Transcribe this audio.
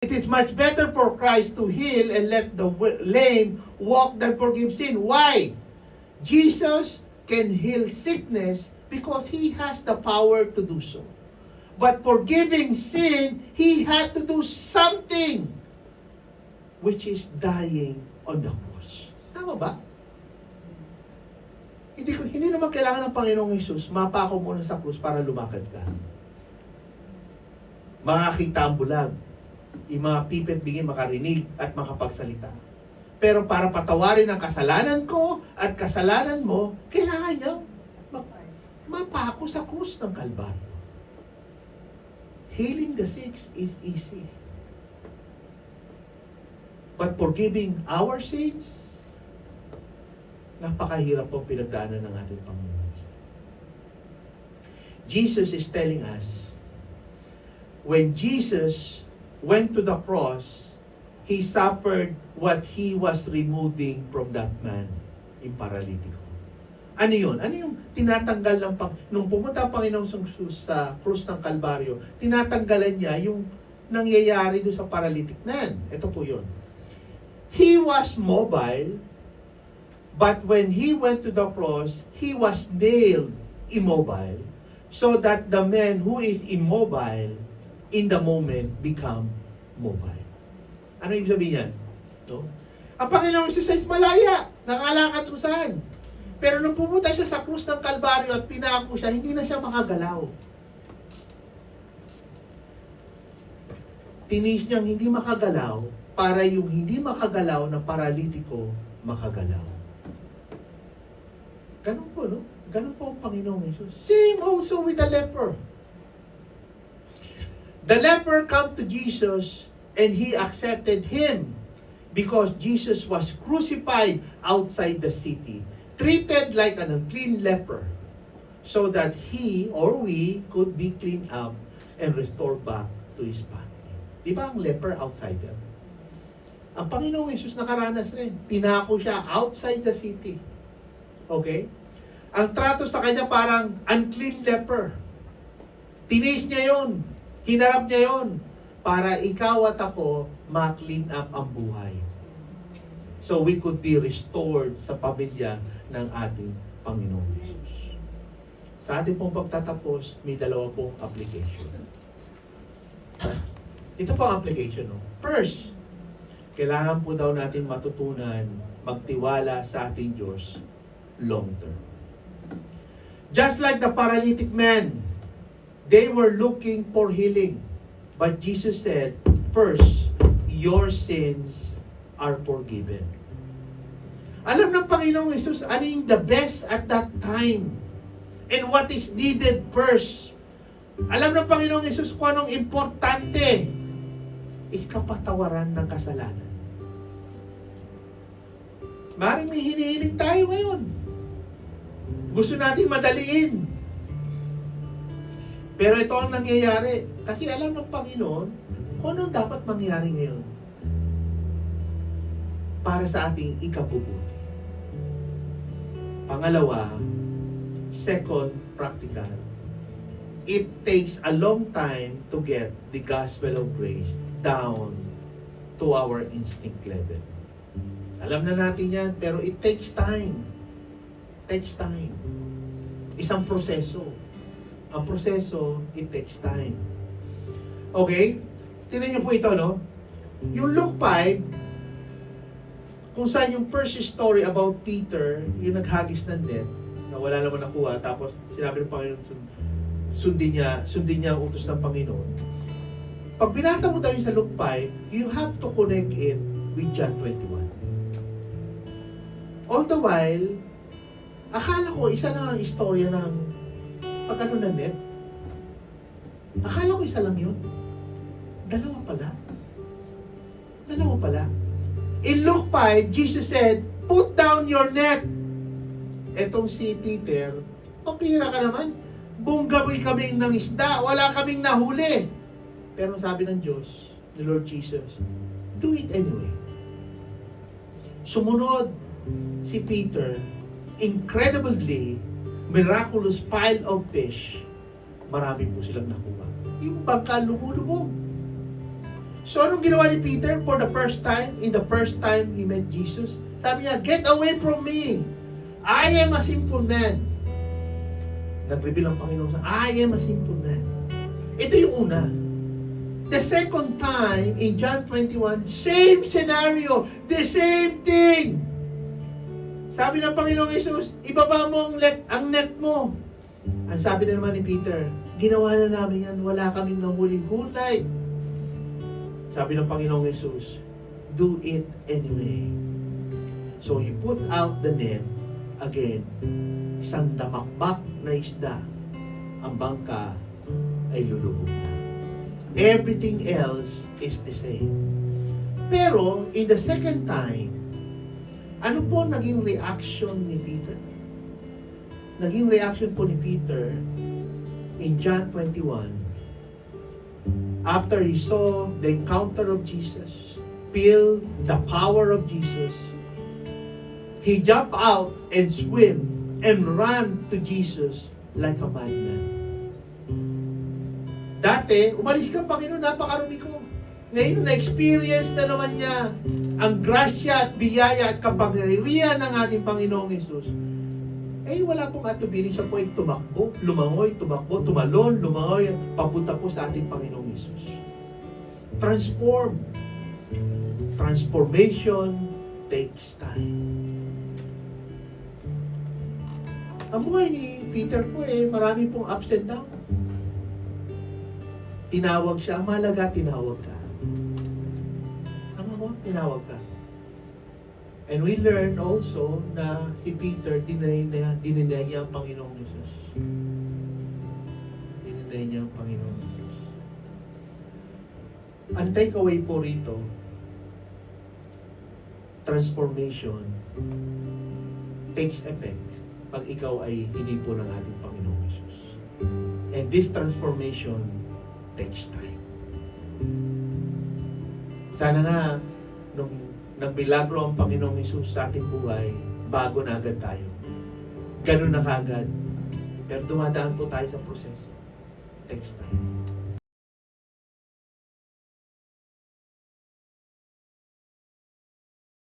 It is much better for Christ to heal and let the lame walk than forgive sin. Why? Jesus can heal sickness because He has the power to do so. But forgiving sin, He had to do something, which is dying on the cross. Tama ba? Hindi naman kailangan ng Panginoong Hesus mapako muna sa krus para lumakad ka. Makakita ang bulag. Yung mga pipit bigyan makarinig at makapagsalita. Pero para patawarin ang kasalanan ko at kasalanan mo, kailangan niyang mapako sa krus ng Kalbaryo. Healing the sick is easy. But forgiving our sins, napakahirap po pinagdaanan ng ating Panginoon. Jesus is telling us, when Jesus went to the cross, He suffered what He was removing from that man, yung paralitiko. Ano yun? Ano yung tinatanggal ng nung pumunta ang Panginoon sa krus ng Kalbaryo, tinatanggalan niya yung nangyayari doon sa paralytic man. Ito po yun. He was mobile, but when He went to the cross, He was nailed immobile, so that the man who is immobile in the moment become mobile. Ano ibig sabihin yan? No? Ang Panginoong Jesus malaya, nakalakad kung saan. Pero nung pumunta siya sa krus ng Kalbaryo at pinako siya, hindi na siya makagalaw. Tinis niyang hindi makagalaw para yung hindi makagalaw na paralitiko makagalaw. Ganun po, no? Ganun po ang Panginoong Jesus. Same also with the leper. The leper came to Jesus and he accepted him because Jesus was crucified outside the city, treated like an unclean leper, so that he or we could be cleaned up and restored back to his family. Di ba ang leper outsider? Ang Panginoong Jesus nakaranas rin. Pinako siya outside the city. Okay? Ang trato sa kanya parang unclean leper. Tinis niya yon. Hinarap niya yon para ikaw at ako ma-clean up ang buhay. So we could be restored sa pamilya ng ating Panginoong Jesus. Sa ating pong pagtatapos, may dalawa pong application. Ito po ang application. No? First, kailangan po daw natin matutunan magtiwala sa ating Diyos long term. Just like the paralytic man, they were looking for healing. But Jesus said, first, your sins are forgiven. Alam ng Panginoong Jesus, ano yung the best at that time? And what is needed first? Alam ng Panginoong Jesus kung anong importante is kapatawaran ng kasalanan. Maring may hinihiling tayo ngayon. Gusto natin madaliin. Pero ito ang nangyayari. Kasi alam ng Panginoon kung anong dapat mangyari ngayon para sa ating ikabubuti. Pangalawa, second, practical. It takes a long time to get the gospel of grace down to our instinct level. Alam na natin yan, pero it takes time. Takes time. Isang proseso. Ang proseso, it takes time. Okay? Tingnan niyo po ito, no? Yung Luke 5, kung saan yung first story about Peter, yung naghagis ng net, na wala naman nakuha, tapos sinabi ng Panginoon, sundin niya ang utos ng Panginoon. Pag binasa mo tayo sa Luke 5, you have to connect it with John 21. All the while, akala ko isa lang ang istorya ng pag-ano na net. Akala ko isa lang yun. Dalawa pala. In Luke 5, Jesus said, put down your net. Etong si Peter, pira ka naman. Bunggawi kaming ng isda, wala kaming nahuli. Pero sabi ng Diyos, ni Lord Jesus, do it anyway. Sumunod si Peter, incredibly, miraculous pile of fish. Marami po silang nakuha. Yung bangka lumulubog. So, anong ginawa ni Peter for the first time? In the first time he met Jesus, sabi niya, "Get away from me! I am a sinful man." Nag-reveal ang Panginoon sa, "I am a sinful man." Ito yung una. The second time, in John 21, same scenario, the same thing. Sabi ng Panginoong Jesus, "Ibaba mo ang net mo." Ang sabi na naman ni Peter, "Ginawa na namin yan, wala kaming nahuling whole night." Sabi ng Panginoong Jesus, "Do it anyway." So he put out the net again. Isang damakbak na isda. Ang bangka ay lulubog na. Everything else is the same. Pero, in the second time, ano po naging reaction ni Peter? Naging reaction po ni Peter in John 21. After he saw the encounter of Jesus, feel the power of Jesus, he jumped out and swim and ran to Jesus like a madman. Dati, umalis ka, Panginoon, napakarumi ko. Ngayon, na-experience na naman niya ang grasya at biyaya at kapangyarihan ng ating Panginoong Jesus. Wala pong atubili, siya po ay tumakbo, lumangoy, tumakbo, tumalon, lumangoy, papunta po sa ating Panginoong Jesus. Transformation takes time. Ang buhay ni Peter po marami pong ups and downs. Tinawag siya, ang mahalaga, tinawag ka. Tinawag ka. And we learn also na si Peter, dinay niya ang Panginoong Jesus. Dinay niya ang Panginoong Jesus. Ang takeaway po rito, transformation takes effect pag ikaw ay hinipo ng ating Panginoong Jesus. And this transformation takes time. Sana nga, nung nagmilagro ang Panginoong Jesus sa ating buhay, bago na agad tayo. Ganun na kagad. Pero dumadaan po tayo sa proseso. Takes time.